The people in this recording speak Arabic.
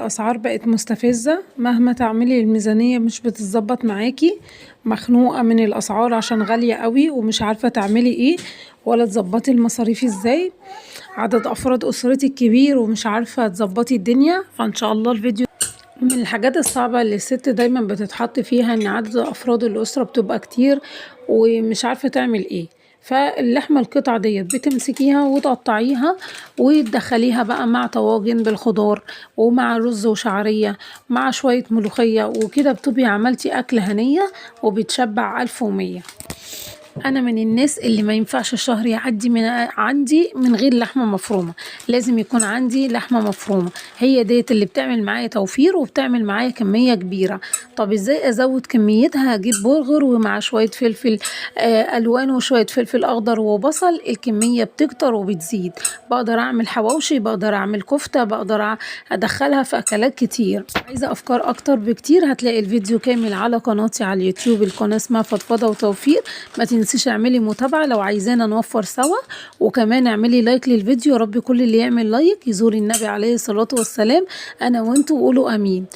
الأسعار بقت مستفزة، مهما تعملي الميزانية مش بتتظبط معاكي، مخنوقة من الأسعار عشان غالية قوي ومش عارفة تعملي ايه ولا تظبطي المصاريف ازاي. عدد أفراد أسرتك كبير ومش عارفة تظبطي الدنيا، فإن شاء الله الفيديو من الحاجات الصعبة اللي الست دايما بتتحط فيها ان عدد افراد الاسرة بتبقى كتير ومش عارفة تعمل ايه. فاللحمة القطع ديت بتمسكيها وتقطعيها وتدخليها بقى مع طواجن بالخضار ومع رز وشعرية مع شوية ملوخية، وكده بتبقي عملتي أكلة هنية وبتشبع 1100. انا من الناس اللي ما ينفعش الشهر يعدي عندي من غير لحمه مفرومه، لازم يكون عندي لحمه مفرومه، هي ديت اللي بتعمل معايا توفير وبتعمل معايا كميه كبيره. طب ازاي ازود كميتها؟ هجيب برغر ومع شويه فلفل الوان وشويه فلفل اخضر وبصل، الكميه بتكتر وبتزيد. بقدر اعمل حواوشي، بقدر اعمل كفته، بقدر ادخلها في اكلات كتير. عايزه افكار اكتر بكتير هتلاقي الفيديو كامل على قناتي على اليوتيوب، القناه اسمها فضفضه وتوفير. ما تنسيش اعملي متابعة لو عايزانا نوفر سوا، وكمان اعملي لايك للفيديو. يا رب كل اللي يعمل لايك يزور النبي عليه الصلاة والسلام. انا وانتوا قولوا امين.